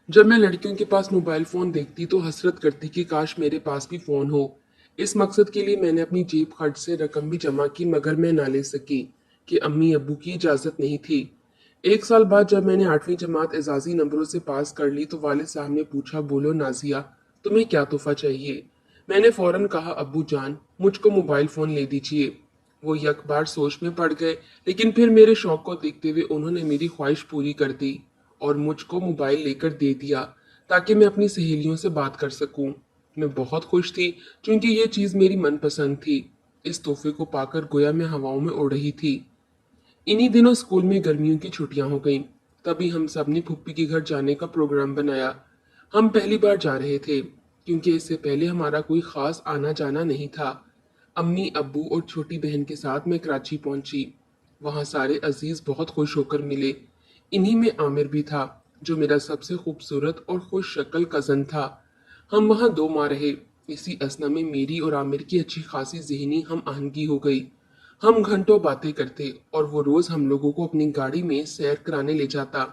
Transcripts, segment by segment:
जब मैं लड़कियों के पास मोबाइल फोन देखती तो हसरत करती कि काश मेरे पास भी फोन हो। इस मकसद के लिए मैंने अपनी जेब खर्च से रकम भी जमा की, मगर मैं ना ले सकी कि अम्मी अब्बू की इजाजत नहीं थी। एक साल बाद जब मैंने 8वीं जमात एजाजी नंबरों से पास कर ली तो वालिद साहब ने पूछा, बोलो नाजिया, तुम्हें क्या तोहफा चाहिए। मैंने फौरन कहा, अब्बू जान मुझको मोबाइल फोन ले दीजिए। वो यक बार सोच में पड़ गए, लेकिन फिर मेरे शौक को देखते हुए उन्होंने मेरी ख्वाहिश पूरी कर दी और मुझको मोबाइल लेकर दे दिया ताकि मैं अपनी सहेलियों से बात कर सकूं। मैं बहुत खुश थी क्योंकि ये चीज़ मेरी मनपसंद थी। इस तोहफे को पाकर गोया मैं हवाओं में उड़ रही थी। इन्हीं दिनों स्कूल में गर्मियों की छुट्टियां हो गईं। तभी हम सब ने फुप्पी के घर जाने का प्रोग्राम बनाया। हम पहली बार जा रहे थे क्योंकि इससे पहले हमारा कोई खास आना जाना नहीं था। अम्मी अब्बू और छोटी बहन के साथ मैं कराची पहुंची। वहां सारे अजीज बहुत खुश होकर मिले। इन्हीं में आमिर भी था, जो मेरा सबसे खूबसूरत और खुश शक्ल कजन था। हम वहां 2 माह रहे। इसी असना में मेरी और आमिर की अच्छी खासी ज़हनी हम आहंगी हो गई। हम घंटों बातें करते और वो रोज हम लोगों को अपनी गाड़ी में सैर कराने ले जाता।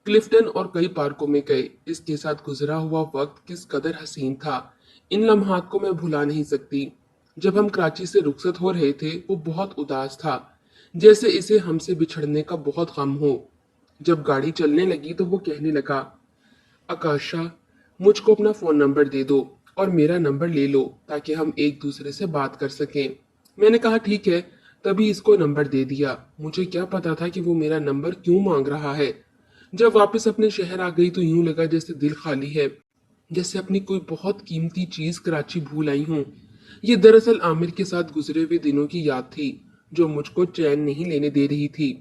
क्लिफ्टन और कई पार्कों में गए। इसके साथ गुजरा हुआ वक्त किस कदर हसीन था, इन लम्हात को मैं भुला नहीं सकती। जब हम कराची से रुखसत हो रहे थे वो बहुत उदास था, जैसे इसे हमसे बिछड़ने का बहुत गम हो। जब गाड़ी चलने लगी तो वो कहने लगा, आकाशा, मुझको अपना फोन नंबर दे दो और मेरा नंबर ले लो ताकि हम एक दूसरे से बात कर सकें। मैंने कहा ठीक है, तभी इसको नंबर दे दिया। मुझे क्या पता था कि वो मेरा नंबर क्यों मांग रहा है। जब वापस अपने शहर आ गई तो यूं लगा जैसे दिल खाली है, जैसे अपनी कोई बहुत कीमती चीज कराची भूल आई हूँ। ये दरअसल आमिर के साथ गुजरे हुए दिनों की याद थी, जो मुझको चैन नहीं लेने दे रही थी।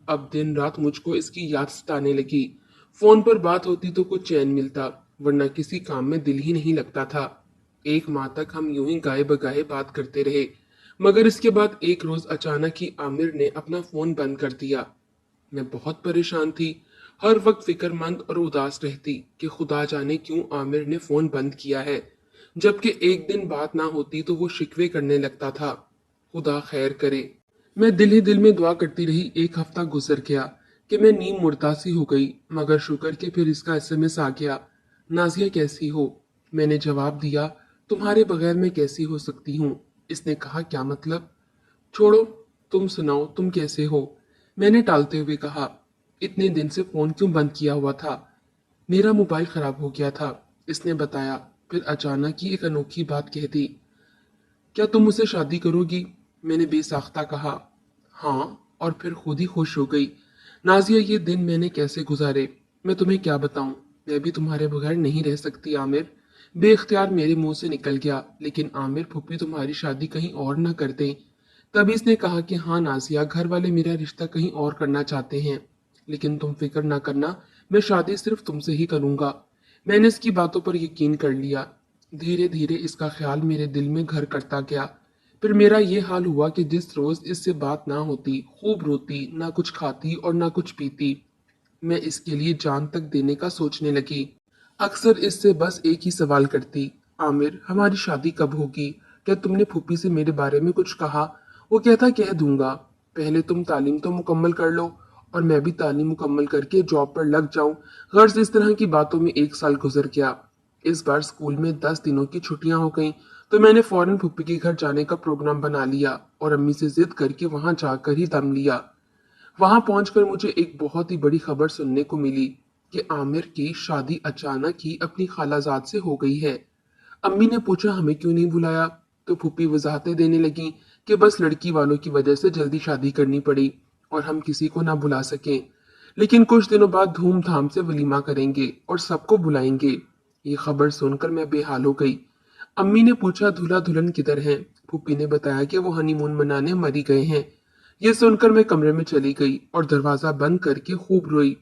अब दिन रात मुझको इसकी याद सताने लगी। फोन पर बात होती तो कुछ चैन मिलता, वरना किसी काम में दिल ही नहीं लगता था। 1 माह तक हम यूं ही गाए बगाए बात करते रहे, मगर इसके बाद एक रोज अचानक ही आमिर ने अपना फोन बंद कर दिया। मैं बहुत परेशान थी, हर वक्त फिक्रमंद और उदास रहती कि खुदा जाने क्यों आमिर ने फोन बंद किया है। जबकि एक दिन बात ना होती तो वो शिकवे करने लगता था। खुदा खैर करे। मैं दिल ही दिल में दुआ करती रही। 1 हफ्ता गुजर गया कि मैं नीम मुर्तासी हो गई, मगर शुक्र कि फिर इसका एसएमएस आ गया, नाजिया कैसी हो। मैंने जवाब दिया, तुम्हारे बगैर मैं कैसी हो सकती हूँ। इसने कहा, क्या मतलब। छोड़ो, तुम सुनाओ, तुम कैसे हो। मैंने टालते हुए कहा, इतने दिन से फोन क्यों बंद किया हुआ था। मेरा मोबाइल खराब हो गया था, इसने बताया। फिर अचानक ही एक अनोखी बात कह दी, क्या तुम मुझसे शादी करोगी। मैंने बेसाख्ता कहा, हाँ, और फिर खुद ही खुश हो गई। नाजिया, ये दिन मैंने कैसे गुजारे मैं तुम्हें क्या बताऊं। मैं भी तुम्हारे बगैर नहीं रह सकती आमिर। बेख्तियार मेरे मुंह से निकल गया, लेकिन आमिर, फूफी तुम्हारी शादी कहीं और न कर दें। तभी इसने कहा कि हाँ नाजिया, घर वाले मेरा रिश्ता कहीं और करना चाहते हैं, लेकिन तुम फिक्र ना करना, मैं शादी सिर्फ तुमसे ही करूंगा। मैंने इसकी बातों पर यकीन कर लिया। धीरे धीरे इसका ख्याल मेरे दिल में घर करता गया। फिर मेरा ये हाल हुआ कि जिस रोज इससे बात ना होती, खूब रोती, ना कुछ खाती और ना कुछ पीती। मैं इसके लिए जान तक देने का सोचने लगी। अक्सर इससे बस एक ही सवाल करती, आमिर, हमारी शादी कब होगी। क्या तुमने फूफी से मेरे बारे में कुछ कहा। वो कहता, कह दूंगा, पहले तुम तालीम तो मुकम्मल कर लो और मैं भी तालीम मुकम्मल करके जॉब पर लग जाऊं। गर्ज इस तरह की बातों में 1 साल गुजर गया। इस बार स्कूल में 10 दिनों की छुट्टियां हो गईं, तो मैंने फौरन फूफी के घर जाने का प्रोग्राम बना लिया और अम्मी से जिद करके वहां जाकर ही दम लिया। वहां पहुंचकर मुझे एक बहुत ही बड़ी खबर सुनने को मिली कि आमिर की शादी अचानक ही अपनी खालाजाद से हो गई है। अम्मी ने पूछा, हमें क्यों नहीं बुलाया। तो फूफी वजाहतें देने लगी कि बस लड़की वालों की वजह से जल्दी शादी करनी पड़ी और हम किसी को ना बुला सकें, लेकिन कुछ दिनों बाद धूमधाम से वलीमा करेंगे और सबको बुलाएंगे। ये खबर सुनकर मैं बेहाल हो गई। अम्मी ने पूछा, दूल्हा दुल्हन किधर हैं। फूफी ने बताया कि वो हनीमून मनाने मरी गए हैं। ये सुनकर मैं कमरे में चली गई और दरवाजा बंद करके खूब रोई।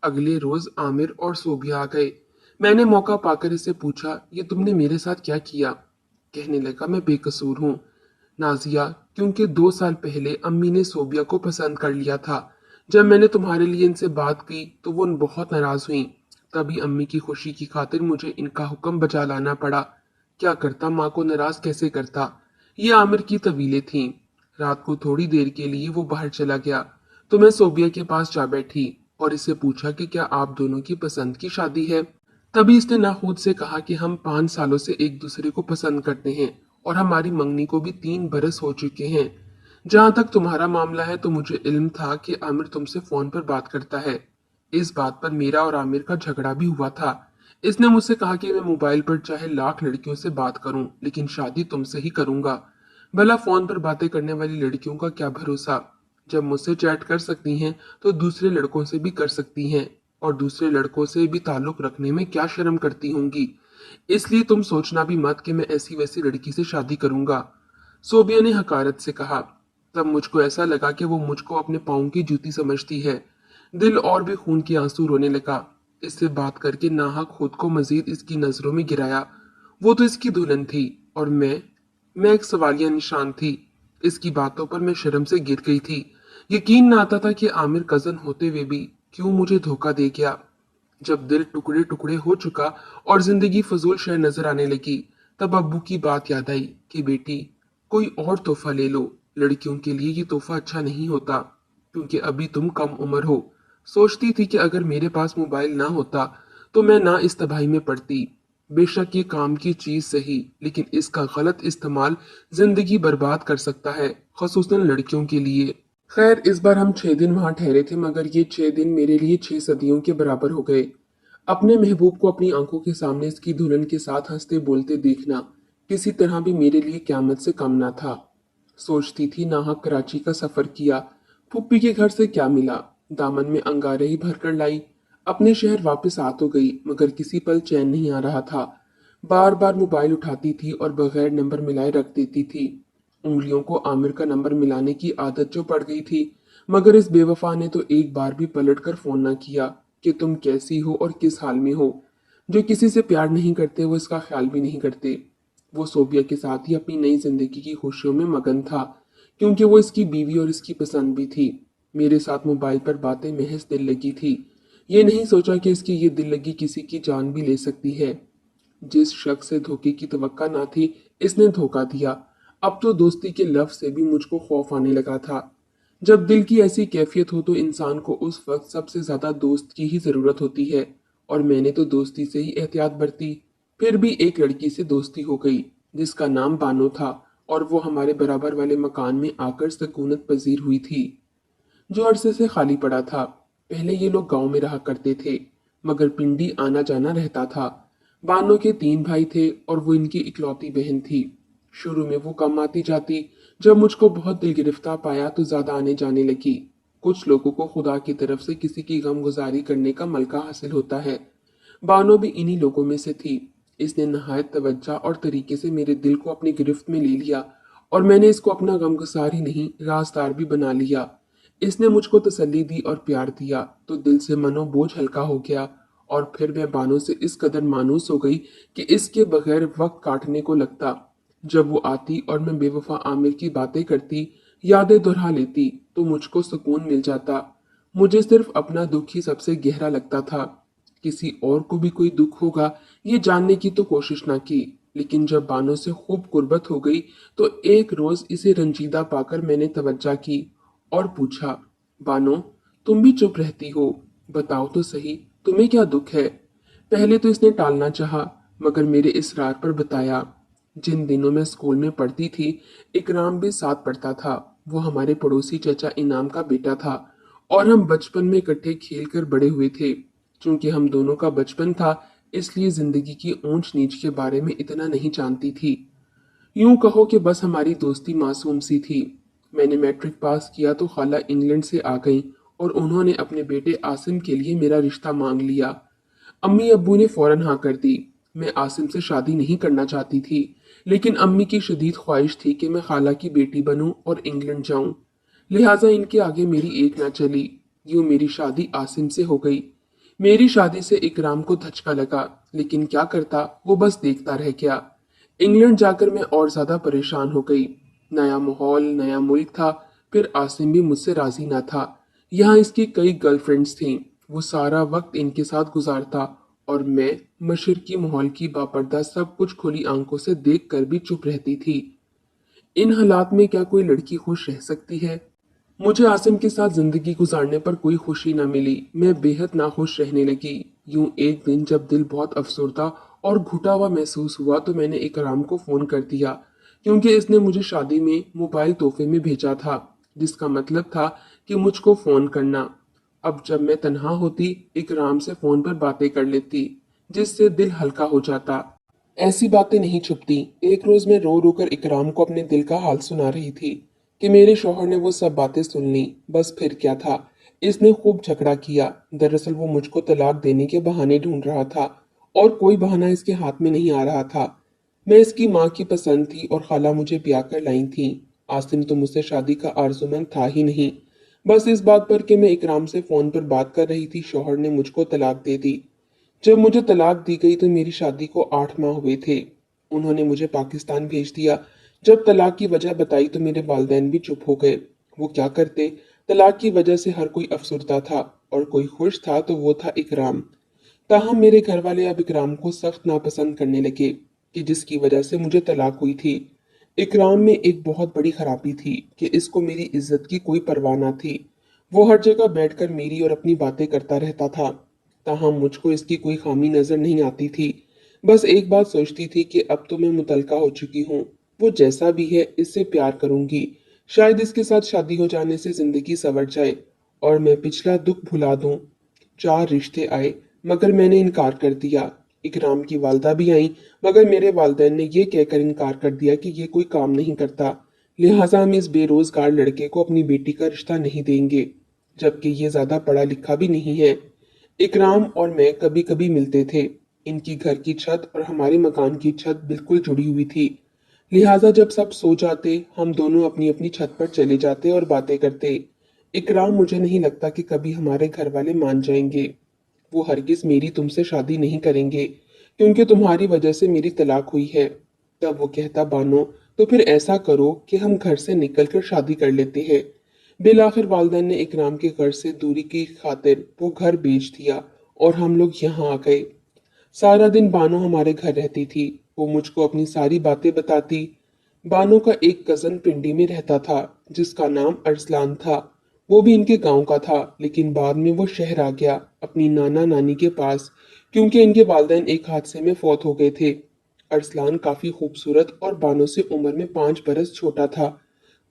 अगले रोज आमिर और सोबिया आ गए। मैंने मौका पाकर इससे पूछा, ये तुमने मेरे साथ क्या किया। कहने लगा, मैं बेकसूर हूँ नाजिया, क्योंकि 2 साल पहले अम्मी ने सोबिया को पसंद कर लिया था। जब मैंने तुम्हारे लिए इनसे बात की तो वो बहुत नाराज हुई। तभी अम्मी की खुशी की खातिर मुझे इनका हुक्म बजा लाना पड़ा। क्या करता, माँ को नाराज कैसे करता। ये आमिर की तवीलें थीं। रात को थोड़ी देर के लिए वो बाहर चला गया तो मैं सोबिया के पास जा बैठी। और इससे पूछा कि क्या आप दोनों की पसंद की शादी है। तभी इसने नाखुद से कहा कि हम 5 सालों से एक दूसरे को पसंद करते हैं और हमारी मंगनी को भी 3 बरस हो चुके हैं। जहां तक तुम्हारा मामला है तो मुझे इल्म था कि आमिर तुमसे फोन पर बात करता है। इस बात पर मेरा और आमिर का झगड़ा भी हुआ था। इसने मुझसे कहा कि मैं मोबाइल पर चाहे लाख लड़कियों से बात करूं लेकिन शादी तुमसे ही करूंगा। भला फोन पर बातें करने वाली लड़कियों का क्या भरोसा, जब मुझसे चैट कर सकती हैं तो दूसरे लड़कों से भी कर सकती हैं, और दूसरे लड़कों से भी ताल्लुक रखने में क्या शर्म करती होंगी। इसलिए तुम सोचना भी मत कि मैं ऐसी वैसी लड़की से शादी करूंगा। सोबिया ने हकारत से कहा। तब मुझको ऐसा लगा कि वो मुझको अपने पाँव की जूती समझती है। दिल और भी खून के आंसू रोने लगा। इससे बात करके नाहक खुद को मजीद इसकी नजरों में गिराया। वो तो इसकी दुल्हन थी और मैं एक सवालिया निशान थी। इसकी बातों पर मैं शर्म से गिर गई थी। यकीन न आता था कि आमिर कजन होते हुए भी क्यों मुझे धोखा दे गया। जब दिल टुकड़े टुकड़े हो चुका और जिंदगी फजूल शय नजर आने लगी, तब अब्बू की बात याद आई कि बेटी, कोई और तोहफा ले लो। लड़कियों के लिए ये तोहफा अच्छा नहीं होता, क्योंकि अभी तुम कम उम्र हो। सोचती थी कि अगर मेरे पास मोबाइल ना होता तो मैं ना इस तबाही में पड़ती। बेशक ये काम की चीज सही, लेकिन इसका गलत इस्तेमाल जिंदगी बर्बाद कर सकता है, खसूसन लड़कियों के लिए। खैर, इस बार हम 6 दिन वहां ठहरे थे, मगर ये 6 दिन मेरे लिए 6 सदियों के बराबर हो गए। अपने महबूब को अपनी आंखों के सामने इसकी दुल्हन के साथ हंसते बोलते देखना किसी तरह भी मेरे लिए क़यामत से कम ना था। सोचती थी नाहक कराची का सफर किया, फुप्पी के घर से क्या मिला, दामन में अंगारे ही भर कर लाई। अपने शहर वापस आ तो गई, मगर किसी पल चैन नहीं आ रहा था। बार बार मोबाइल उठाती थी और बगैर नंबर मिलाए रख देती थी। उंगलियों को आमिर का नंबर मिलाने की आदत जो पड़ गई थी, मगर इस बेवफा ने तो एक बार भी पलट कर फोन ना किया कि तुम कैसी हो और किस हाल में हो। जो किसी से प्यार नहीं करते वो इसका ख्याल भी नहीं करते। वो सोबिया के साथ ही अपनी नई जिंदगी की खुशियों में मगन था, क्योंकि वो इसकी बीवी और इसकी पसंद भी थी। मेरे साथ मोबाइल पर बातें महज दिल लगी थी। ये नहीं सोचा कि इसकी ये दिल लगी किसी की जान भी ले सकती है। जिस शख्स से धोखे की तवक्का ना थी, इसने धोखा दिया। अब तो दोस्ती के लफ्ज से भी मुझको खौफ आने लगा था। जब दिल की ऐसी कैफियत हो तो इंसान को उस वक्त सबसे ज्यादा दोस्त की ही जरूरत होती है, और मैंने तो दोस्ती से ही एहतियात बरती। फिर भी एक लड़की से दोस्ती हो गई जिसका नाम बानो था, और वो हमारे बराबर वाले मकान में आकर सकूनत पजीर हुई थी, जो अरसे से खाली पड़ा था। पहले ये लोग गांव में रहा करते थे, मगर पिंडी आना जाना रहता था। बानो के 3 भाई थे और वो इनकी इकलौती बहन थी। शुरू में वो कम आती जाती, जब मुझको बहुत दिल गिरफ्तार पाया तो ज्यादा आने जाने लगी। कुछ लोगों को खुदा की तरफ से किसी की गमगुजारी करने का मलका हासिल होता है। बानो भी इन्हीं लोगों में से थी। इसने नहायत तवज्जा और तरीके से मेरे दिल को अपनी गिरफ्त में ले लिया, और मैंने इसको अपना गमगुसार ही नहीं राजदार भी बना लिया। इसने मुझको तसल्ली दी और प्यार दिया तो दिल से मनो बोझ हल्का हो गया, और फिर मैं बानो से इस कदर मानूस हो गई कि इसके बगैर वक्त काटने को लगता। जब वो आती और मैं बेवफा आमिर की बातें करती, यादें दोहरा लेती, तो मुझको सुकून मिल जाता। मुझे सिर्फ अपना दुख ही सबसे गहरा लगता था। किसी और को भी कोई दुख होगा ये जानने की तो कोशिश ना की, लेकिन जब बानो से खूब कुर्बत हो गई तो एक रोज इसे रंजीदा पाकर मैंने तवज्जा की और पूछा, बानो, तुम भी चुप रहती हो, बताओ तो सही, तुम्हें क्या दुख है। पहले तो इसने टालना चाहा, मगर मेरे इसरार पर बताया। जिन दिनों में स्कूल में पढ़ती थी, इकराम भी साथ पढ़ता था। वो हमारे पड़ोसी चचा इनाम का बेटा था, और हम बचपन में इकट्ठे खेल कर बड़े हुए थे। चूंकि हम दोनों का बचपन था, इसलिए जिंदगी की ऊंच नीच के बारे में इतना नहीं जानती थी। यूं कहो कि बस हमारी दोस्ती मासूम सी थी। मैंने मैट्रिक पास किया तो खाला इंग्लैंड से आ गई, और उन्होंने अपने बेटे आसिम के लिए मेरा रिश्ता मांग लिया। अम्मी अब्बू ने फौरन हाँ कर दी। मैं आसिम से शादी नहीं करना चाहती थी, लेकिन अम्मी की शदीद ख्वाहिश थी कि मैं खाला की बेटी बनूं और इंग्लैंड जाऊं। लिहाजा इनके आगे मेरी एक ना चली। यूं मेरी शादी आसिम से हो गई। मेरी शादी से इकराम को धचका लगा, लेकिन क्या करता, वो बस देखता रह गया। इंग्लैंड जाकर मैं और ज्यादा परेशान हो गई। नया माहौल, नया मुल्क था। फिर आसिम भी मुझसे राजी ना था। यहाँ इसकी कई गर्लफ्रेंड्स थीं। वो सारा वक्त इनके साथ गुजारता, और मैं मशरकी माहौल की बापर्दा सब कुछ खुली आंखों से देख कर भी चुप रहती थी। इन हालात में क्या कोई लड़की खुश रह सकती है? मुझे आसिम के साथ जिंदगी गुजारने पर कोई खुशी न मिली। मैं बेहद नाखुश रहने लगी। यूं एक दिन जब दिल बहुत अफसरदा और घुटा हुआ महसूस हुआ तो मैंने इकराम को फोन कर दिया, क्योंकि इसने मुझे शादी में मोबाइल तोहफे में भेजा था, जिसका मतलब था कि मुझको फोन करना। अब जब मैं तन्हा होती, इकराम से फोन पर बातें कर लेती, जिससे दिल हल्का हो जाता। ऐसी बातें नहीं छुपती। एक रोज मैं रो रो कर इकराम को अपने दिल का हाल सुना रही थी कि मेरे शौहर ने वो सब बातें सुन ली। बस फिर क्या था, इसने खूब झगड़ा किया। दरअसल वो मुझको तलाक देने के बहाने ढूंढ रहा था और कोई बहाना इसके हाथ में नहीं आ रहा था। मैं इसकी माँ की पसंद थी और खाला मुझे ब्याह कर लाई थी। आसिम तो मुझसे शादी का आरज़ूमंद था ही नहीं। बस इस बात पर कि मैं इकराम से फोन पर बात कर रही थी, शौहर ने मुझको तलाक दे दी। जब मुझे तलाक दी गई तो मेरी शादी को 8 माह हुए थे। उन्होंने मुझे पाकिस्तान भेज दिया। जब तलाक की वजह बताई तो मेरे वालिदैन भी चुप हो गए। वो क्या करते, तलाक की वजह से हर कोई अफसरदा था और कोई खुश था तो वो था इकराम। ताहम मेरे घर वाले अब इकराम को सख्त नापसंद करने लगे कि जिसकी वजह से मुझे तलाक हुई थी। इकराम में एक बहुत बड़ी खराबी थी कि इसको मेरी इज्जत की कोई परवाह न थी। वो हर जगह बैठकर मेरी और अपनी बातें करता रहता था। ताहम मुझको इसकी कोई खामी नजर नहीं आती थी। बस एक बात सोचती थी कि अब तो मैं मुतलका हो चुकी हूँ। वो जैसा भी है इससे प्यार करूंगी। शायद इसके साथ शादी हो जाने से जिंदगी संवर जाए और मैं पिछला दुख भुला दूं। 4 रिश्ते आए, मगर मैंने इनकार कर दिया। इकराम की वालदा भी आई, मगर मेरे वालिदैन ने ये कहकर इनकार कर दिया कि ये कोई काम नहीं करता, लिहाजा हम इस बेरोजगार लड़के को अपनी बेटी का रिश्ता नहीं देंगे, जबकि ये ज्यादा पढ़ा लिखा भी नहीं है। इकराम और मैं कभी कभी मिलते थे। इनकी घर की छत और हमारे मकान की छत बिल्कुल जुड़ी हुई थी, लिहाजा जब सब सो जाते हम दोनों अपनी अपनी छत पर चले जाते और बातें करते। इकराम, मुझे नहीं लगता कि कभी हमारे घर वाले मान जाएंगे। वो हरगिज मेरी तुमसे शादी नहीं करेंगे, क्योंकि तुम्हारी वजह से मेरी तलाक हुई है। तब वो कहता, बानो, तो फिर ऐसा करो कि हम घर से निकलकर शादी कर लेते हैं। बिलाखिर वालिदैन ने इकराम के घर से दूरी की खातिर वो घर बेच दिया और हम लोग यहाँ आ गए। सारा दिन बानो हमारे घर रहती थी। वो मुझको अपनी सारी बातें बताती। बानो का एक कजन पिंडी में रहता था, जिसका नाम अरसलान था। वो भी इनके गांव का था, लेकिन बाद में वो शहर आ गया अपनी नाना नानी के पास, क्योंकि इनके वालिदैन एक हादसे में फौत हो गए थे। अरसलान काफी खूबसूरत और बानो से उम्र में 5 बरस छोटा था।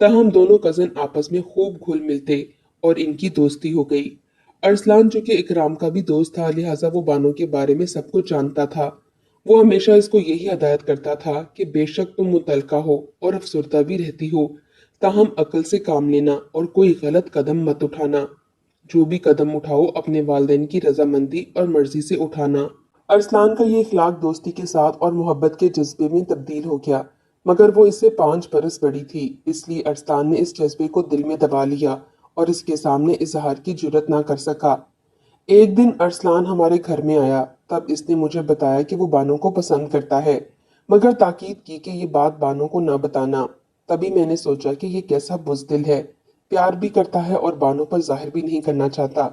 ताहम दोनों कजन आपस में खूब घुल मिलते और इनकी दोस्ती हो गई। अरसलान चूंकि इकराम का भी दोस्त था, लिहाजा वो बानो के बारे में सब कुछ जानता था। वो हमेशा इसको यही हदायत करता था कि बेशक तुम मुतलका हो और अफसरदा भी रहती हो, ताहम अक्ल से काम लेना और कोई गलत कदम मत उठाना। जो भी कदम उठाओ अपने वालिदैन की रजामंदी और मर्जी से उठाना। अरसलान का ये इखलाक दोस्ती के साथ और मोहब्बत के जज्बे में तब्दील हो गया, मगर वो इससे 5 बरस बड़ी थी, इसलिए अरसलान ने इस जज्बे को दिल में दबा लिया और इसके सामने इजहार की जुर्रत ना कर सका। एक दिन अरसलान हमारे घर में आया, तब इसने मुझे बताया कि वो बानो को पसंद करता है, मगर ताकीद की कि ये बात बानो को ना बताना। तभी मैंने सोचा कि ये कैसा बुज़दिल है, प्यार भी करता है और बानो पर जाहिर भी नहीं करना चाहता।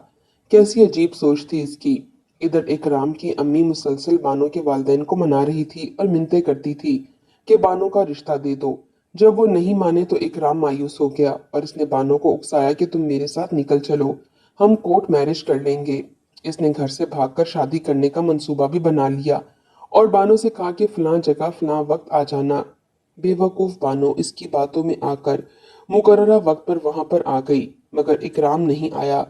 कैसी अजीब सोच थी इसकी। इधर इकराम की अम्मी मुसलसल बानो के वालिदैन को मना रही थी और मिन्नतें करती थी कि बानो का रिश्ता दे दो। जब वो नहीं माने तो इकराम मायूस हो गया और इसने बानो को उकसाया कि तुम मेरे साथ निकल चलो, हम कोर्ट मैरिज कर लेंगे। इसने घर से भागकर शादी करने का मंसूबा भी बना लिया और बानो से कहा कि फलां जगह फलां वक्त आ जाना। बेवकूफ बानो इसकी बातों में आकर मुकर्ररा वक्त पर वहां पर आ गई, मगर इकराम नहीं आया।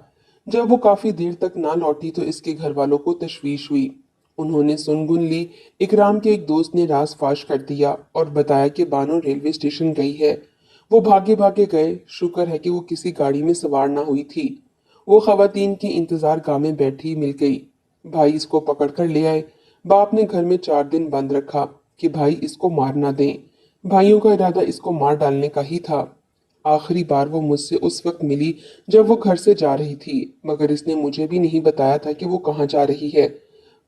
जब वो काफी देर तक ना लौटी तो इसके घर वालों को तशवीश हुई। उन्होंने सुनगुन ली। इकराम के एक दोस्त ने राज फाश कर दिया और बताया कि बानो रेलवे स्टेशन गई है। वो भागे भागे गए। शुक्र है कि वो किसी गाड़ी में सवार ना हुई थी। वो खवातीन की इंतजार गाह में बैठी मिल गई। भाई इसको पकड़ कर ले आए। बाप ने घर में 4 दिन बंद रखा कि भाई इसको मार ना दें। भाइयों का इरादा इसको मार डालने का ही था। आखिरी बार वो मुझसे उस वक्त मिली जब वो घर से जा रही थी, मगर इसने मुझे भी नहीं बताया था कि वो कहाँ जा रही है,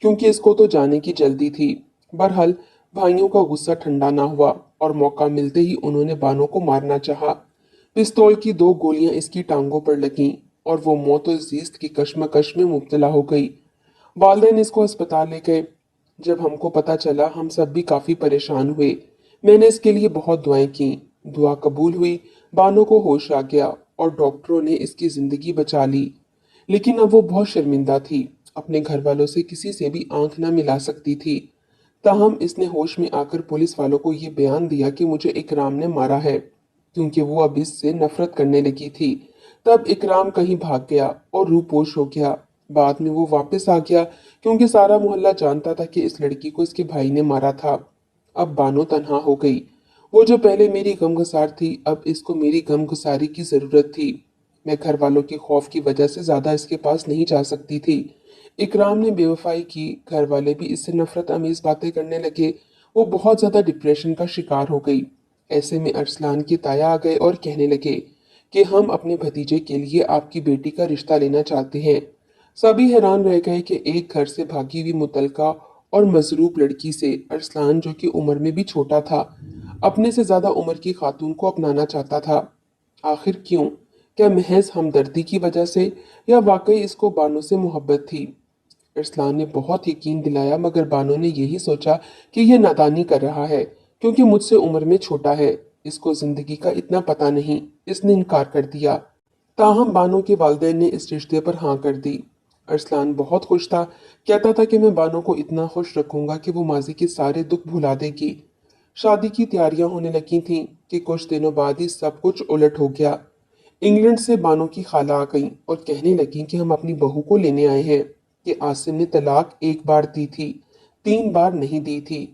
क्योंकि इसको तो जाने की जल्दी थी। बहरहाल भाइयों का गुस्सा ठंडा ना हुआ और मौका मिलते ही उन्होंने बानो को मारना चाहा। पिस्तौल की 2 गोलियां इसकी टांगों पर लगीं और वो मौत और जीस्त की कश्मकश में मुब्तला हो गई। वालिदैन इसको अस्पताल ले गए। जब हमको पता चला हम सब भी काफी परेशान हुए। मैंने इसके लिए बहुत दुआएं की। दुआ कबूल हुई। बानो को होश आ गया और डॉक्टरों ने इसकी जिंदगी बचा ली। लेकिन अब वो बहुत शर्मिंदा थी, अपने घर वालों से किसी से भी आंख न मिला सकती थी। ताहम इसने होश में आकर पुलिस वालों को ये बयान दिया कि मुझे इकराम ने मारा है, क्योंकि वो अब इससे नफरत करने लगी थी। तब इकराम कहीं भाग गया और रूपोश हो गया। बाद में वो वापस आ गया, क्योंकि सारा मोहल्ला जानता था कि इस लड़की को इसके भाई ने मारा था। अब बानो तन्हा हो गई। वो जो पहले मेरी गमगुसार थी, अब इसको मेरी गमगुसारी की जरूरत थी। मैं घर वालों के खौफ की वजह से ज्यादा इसके पास नहीं जा सकती थी। इकराम ने बेवफाई की, घर वाले भी इससे नफरत अमीज बातें करने लगे। वो बहुत ज्यादा डिप्रेशन का शिकार हो गई। ऐसे में अरसलान के ताया आ गए और कहने लगे कि हम अपने भतीजे के लिए आपकी बेटी का रिश्ता लेना चाहते हैं। सभी हैरान रह गए कि एक घर से भागी हुई मुतलका और मजरूब लड़की से अरसलान, जो कि उम्र में भी छोटा था, अपने से ज्यादा उम्र की खातून को अपनाना चाहता था। आखिर क्यों? क्या महज हमदर्दी की वजह से, या वाकई इसको बानो से मोहब्बत थी? अरसलान ने बहुत यकीन दिलाया, मगर बानो ने यही सोचा कि यह नादानी कर रहा है, क्योंकि मुझसे उम्र में छोटा है, इसको जिंदगी का इतना पता नहीं। इसने इनकार कर दिया। ताहम बानो के वालिदैन ने इस रिश्ते पर हाँ कर दी। अरसलान बहुत खुश था, कहता था कि मैं बानो को इतना खुश रखूंगा कि वो माजी के सारे दुख भुला देगी। शादी की तैयारियां होने लगी थीं कि कुछ दिनों बाद ही सब कुछ उलट हो गया। इंग्लैंड से बानो की खाला आ गईं और कहने लगी कि हम अपनी बहू को लेने आए हैं, कि आसिम ने तलाक एक बार दी थी, 3 बार नहीं दी थी।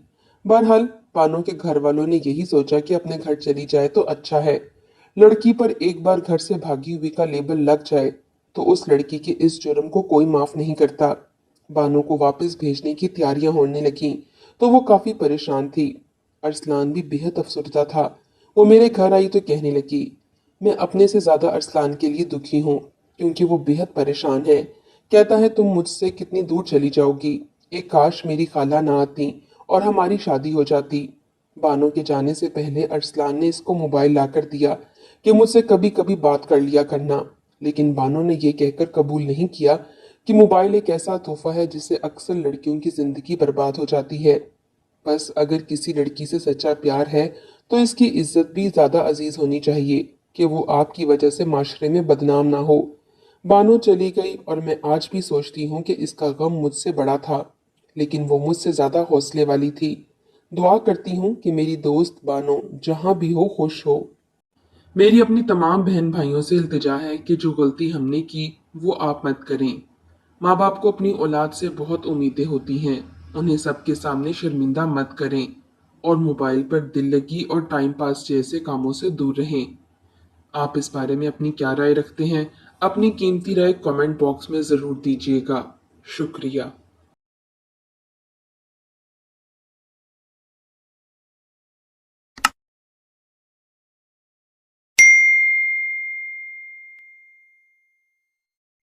बहरहाल बानो के घर वालों ने यही सोचा कि अपने घर चली जाए तो अच्छा है। लड़की पर एक बार घर से भागी हुई का लेबल लग जाए तो उस लड़की के इस जुर्म को कोई माफ नहीं करता। बानो को वापस भेजने की तैयारियां होने लगीं तो वो काफी परेशान थी। अरसलान भी बेहद अफसरदा था। वो मेरे घर आई तो कहने लगी, मैं अपने से ज्यादा अरसलान के लिए दुखी हूँ, क्योंकि वो बेहद परेशान है। कहता है तुम मुझसे कितनी दूर चली जाओगी। एक काश मेरी खाला ना आती और हमारी शादी हो जाती। बानो के जाने से पहले अरसलान ने इसको मोबाइल लाकर दिया कि मुझसे कभी कभी बात कर लिया करना। लेकिन बानो ने यह कहकर कबूल नहीं किया कि मोबाइल एक ऐसा तोहफा है जिससे अक्सर लड़कियों की जिंदगी बर्बाद हो जाती है। बस अगर किसी लड़की से सच्चा प्यार है तो इसकी इज्जत भी ज्यादा अजीज होनी चाहिए, कि वो आपकी वजह से माशरे में बदनाम ना हो। बानो चली गई और मैं आज भी सोचती हूँ कि इसका गम मुझसे बड़ा था, लेकिन वो मुझसे ज्यादा हौसले वाली थी। दुआ करती हूँ कि मेरी दोस्त बानो जहाँ भी हो खुश हो। मेरी अपनी तमाम बहन भाइयों से इल्तिजा है कि जो गलती हमने की वो आप मत करें। माँ बाप को अपनी औलाद से बहुत उम्मीदें होती हैं, उन्हें सबके सामने शर्मिंदा मत करें, और मोबाइल पर दिल लगी और टाइम पास जैसे कामों से दूर रहें। आप इस बारे में अपनी क्या राय रखते हैं? अपनी कीमती राय कमेंट बॉक्स में ज़रूर दीजिएगा। शुक्रिया।